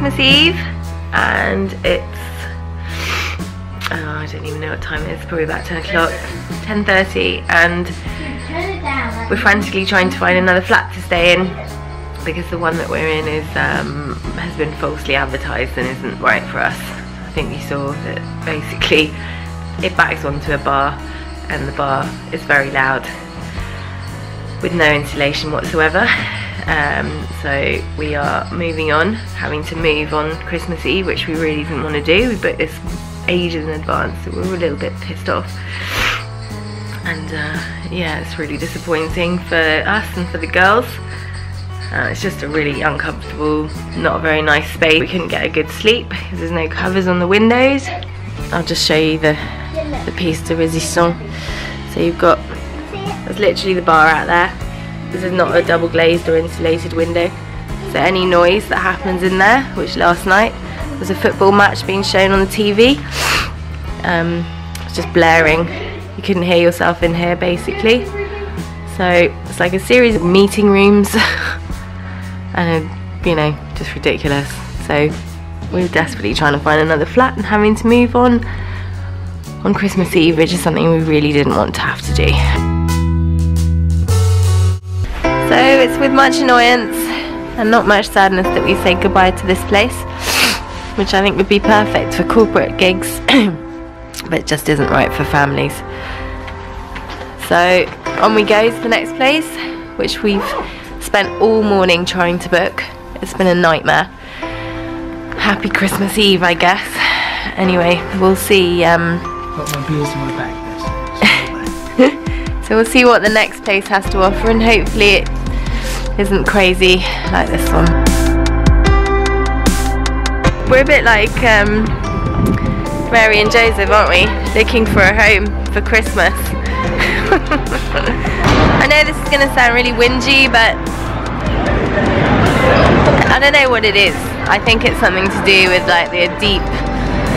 Christmas Eve, and it's I don't even know what time it is, probably about 10 o'clock, 10:30, and we're frantically trying to find another flat to stay in because the one that we're in is has been falsely advertised and isn't right for us. I think you saw that basically it backs onto a bar, and the bar is very loud with no insulation whatsoever. So we are moving on, having to move on Christmas Eve, which we really didn't want to do. We booked this ages in advance, so we were a little bit pissed off. And yeah, it's really disappointing for us and for the girls. It's just a really uncomfortable, not a very nice space. We couldn't get a good sleep because there's no covers on the windows. I'll just show you the piece de resistance. So you've got, there's literally the bar out there. This is not a double glazed or insulated window. So any noise that happens in there, which last night was a football match being shown on the TV, it's just blaring. You couldn't hear yourself in here basically. So it's like a series of meeting rooms and you know, just ridiculous. So we're desperately trying to find another flat and having to move on Christmas Eve, which is something we really didn't want to have to do. So it's with much annoyance and not much sadness that we say goodbye to this place, which I think would be perfect for corporate gigs, but it just isn't right for families. So on we go to the next place, which we've spent all morning trying to book. It's been a nightmare. Happy Christmas Eve, I guess. Anyway, we'll see. Got my beers in my bag. So we'll see what the next place has to offer, and hopefully it isn't crazy like this one. We're a bit like Mary and Joseph, aren't we? Looking for a home for Christmas. I know this is going to sound really whingy, but I don't know what it is. I think it's something to do with like the deep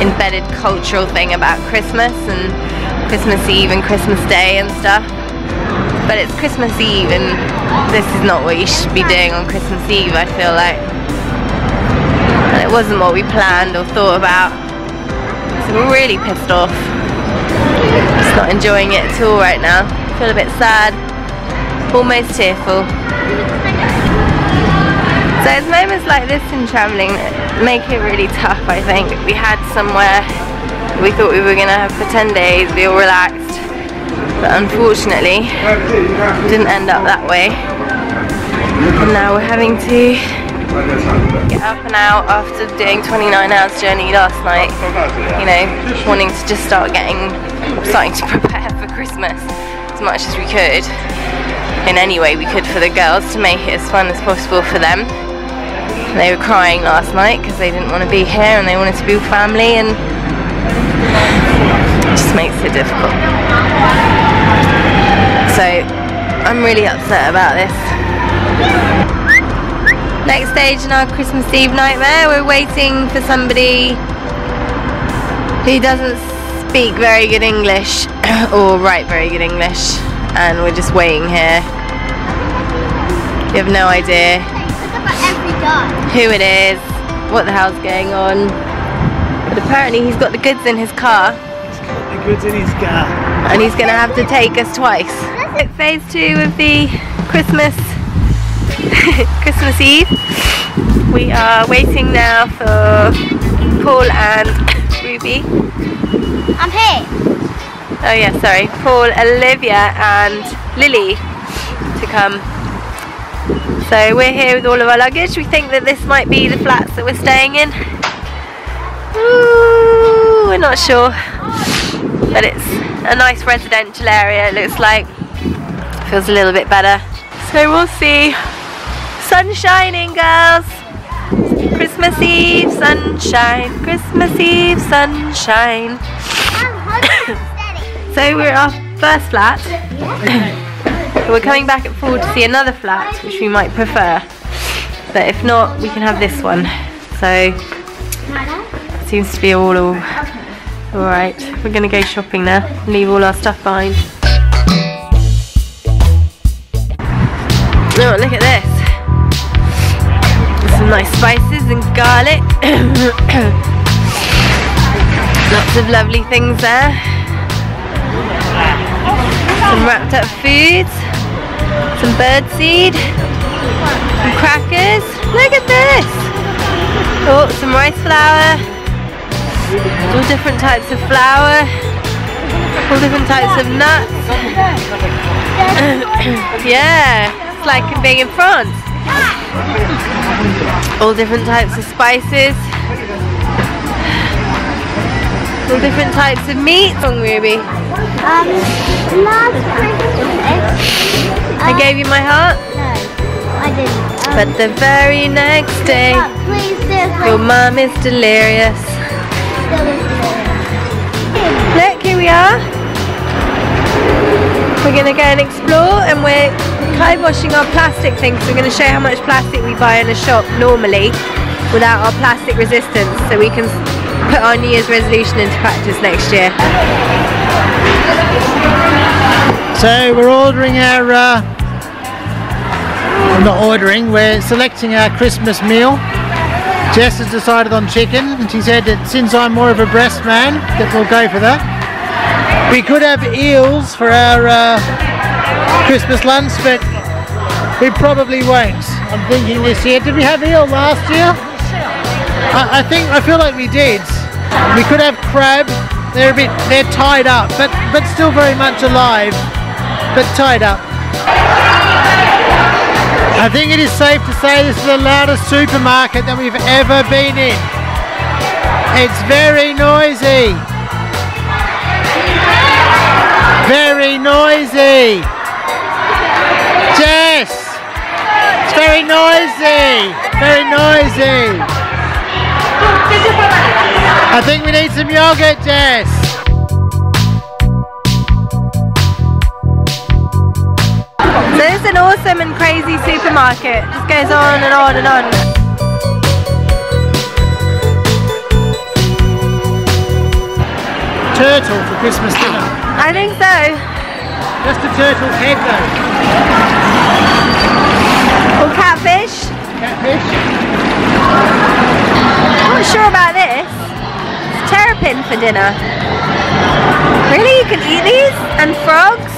embedded cultural thing about Christmas and Christmas Eve and Christmas Day and stuff. But it's Christmas Eve and this is not what you should be doing on Christmas Eve, I feel like. And it wasn't what we planned or thought about. So we're really pissed off. Just not enjoying it at all right now. Feel a bit sad, almost tearful. So it's moments like this in travelling that make it really tough, I think. We had somewhere we thought we were going to have for 10 days, we all relaxed, but unfortunately it didn't end up that way. And now we're having to get up and out after doing 29 hours journey last night, you know, wanting to just starting to prepare for Christmas as much as we could, in any way we could for the girls, to make it as fun as possible for them. They were crying last night because they didn't want to be here and they wanted to be with family, and it just makes it difficult. So I'm really upset about this. Next stage in our Christmas Eve nightmare, we're waiting for somebody who doesn't speak very good English or write very good English, and we're just waiting here. We have no idea who it is, what the hell's going on, but apparently he's got the goods in his car. He's got the goods in his car. And he's going to have to take us twice. Phase 2 of the Christmas Eve. We are waiting now for Paul and Ruby. I'm here. Oh yeah, sorry. Paul, Olivia and Lily to come. So we're here with all of our luggage. We think that this might be the flats that we're staying in. Ooh, we're not sure, but it's a nice residential area, it looks like. Feels a little bit better. So we'll see. Sun shining, girls. Christmas Eve sunshine. Christmas Eve sunshine. So we're at our first flat. So we're coming back at 4 to see another flat, which we might prefer. But if not, we can have this one. So it seems to be all right. We're going to go shopping now and leave all our stuff behind. Oh, look at this. This is nice spices and garlic. Lots of lovely things there. Some wrapped up foods. Some birdseed. Some crackers. Look at this! Oh, some rice flour. All different types of flour. All different types of nuts. Yeah, it's like being in France. All different types of spices. All different types of meat. Wrong, Ruby? Last Christmas, I gave you my heart. no, I didn't. But the very next day, Please do your mum is delirious. Look, here we are. We're going to go and explore, and we're kibosing our plastic things. We're going to show you how much plastic we buy in a shop normally without our plastic resistance, so we can put our New Year's resolution into practice next year. So we're ordering our, not ordering, we're selecting our Christmas meal. Jess has decided on chicken, and she said that since I'm more of a breast man, that we'll go for that. We could have eels for our Christmas lunch, but we probably won't. I'm thinking this year. Did we have eel last year? I feel like we did. We could have crab. They're tied up, but still very much alive, but tied up. I think it is safe to say this is the loudest supermarket that we've ever been in. It's very noisy. Very noisy. Jess! It's very noisy. Very noisy. I think we need some yogurt, Jess. So it's an awesome and crazy supermarket. It just goes on and on and on. Turtle for Christmas dinner. I think so. Just a turtle head though. Or catfish. Catfish. Not sure about this. It's terrapin for dinner. Really? You can eat these? And frogs?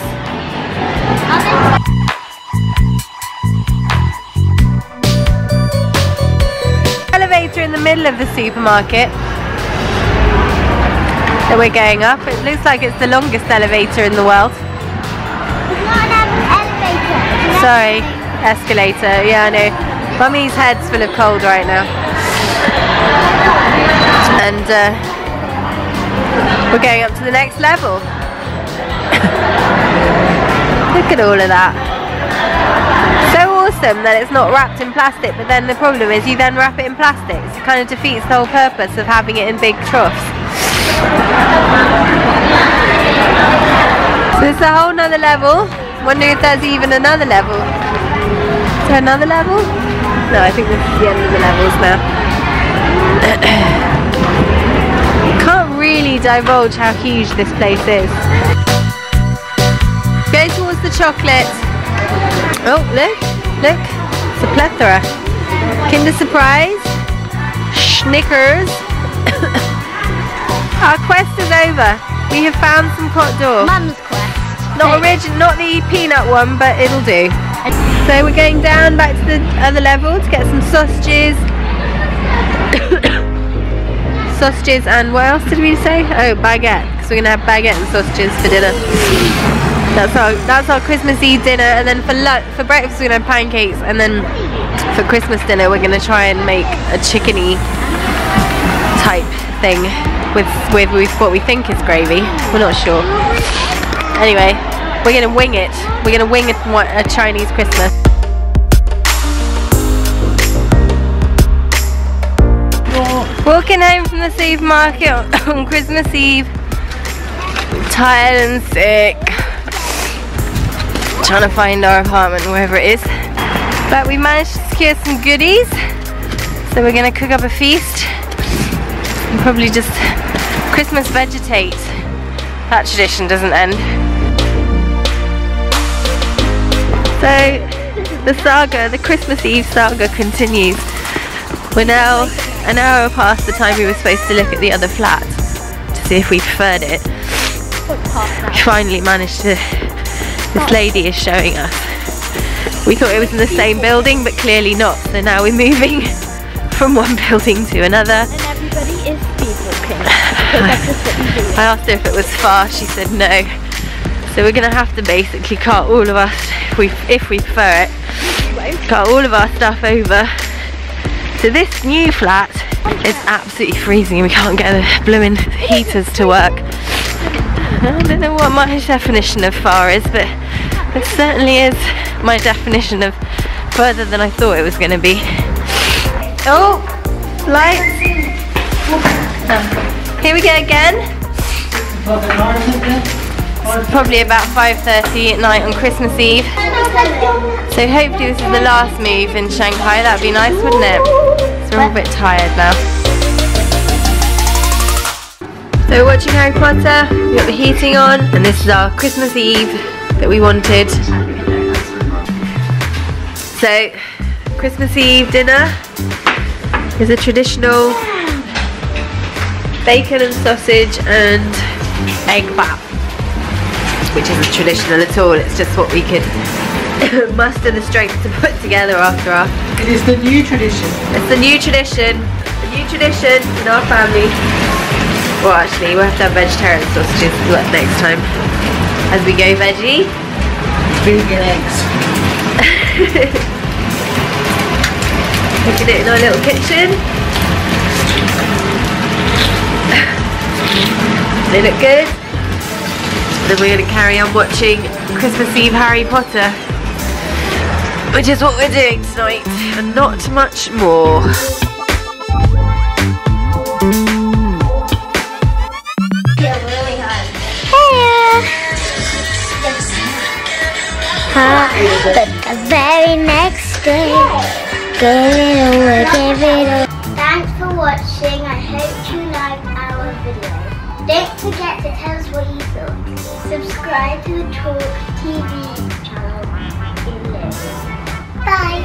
Elevator in the middle of the supermarket that we're going up. It looks like it's the longest elevator in the world. It's not an elevator. It's an Sorry, escalator. Yeah, I know. Mummy's head's full of cold right now. And we're going up to the next level. Look at all of that. So awesome that it's not wrapped in plastic, but then the problem is you then wrap it in plastic. So it kind of defeats the whole purpose of having it in big troughs. So it's a whole nother level. Wonder if there's even another level. Is there another level? No, I think this is the end of the levels now. Can't really divulge how huge this place is. Go towards the chocolate. Oh, look, look. It's a plethora. Kinder Surprise. Snickers. Our quest is over. We have found some Cote d'Or. Mum's quest. Not the peanut one, but it'll do. So we're going down back to the other level to get some sausages. Sausages and what else did we say? Oh, baguette. Because we're gonna have baguette and sausages for dinner. That's our Christmas Eve dinner, and then for breakfast we're gonna have pancakes, and then for Christmas dinner we're gonna try and make a chickeny type thing with what we think is gravy. We're not sure. Anyway, we're gonna wing it. We're gonna wing a Chinese Christmas. Walking home from the supermarket on Christmas Eve. Tired and sick. Trying to find our apartment wherever it is. But we managed to secure some goodies. So we're gonna cook up a feast. And probably just Christmas vegetate. That tradition doesn't end. So the saga, the Christmas Eve saga continues. We're now an hour past the time we were supposed to look at the other flat to see if we preferred it. We finally managed to, this lady is showing us. We thought it was in the same building, but clearly not. So now we're moving from one building to another. And everybody is speed walking. That's just what we do. I asked her if it was far, she said no. So we're gonna have to basically cart all of us, if we prefer it, cart all of our stuff over to this new flat. It's absolutely freezing, we can't get the blooming heaters to work. I don't know what my definition of far is, but it certainly is my definition of further than I thought it was going to be. Oh, lights. Here we go again. It's probably about 5:30 at night on Christmas Eve. So hopefully this is the last move in Shanghai. That'd be nice, wouldn't it? So we're all a bit tired now. So we're watching Harry Potter, we've got the heating on, and this is our Christmas Eve that we wanted. So, Christmas Eve dinner is a traditional bacon and sausage and egg bat, which isn't traditional at all, it's just what we could muster the strength to put together after our... It is the new tradition. It's the new tradition in our family. Well, actually, we'll have to have vegetarian sausages next time as we go veggie. Vegan eggs. Looking at it in our little kitchen. They look good. Then we're going to carry on watching Christmas Eve Harry Potter, which is what we're doing tonight, and not much more. But the very next day, give it away, give it away. Thanks for watching. I hope you liked our video. Don't forget to tell us what you thought. Subscribe to the Taawktv channel below. Bye.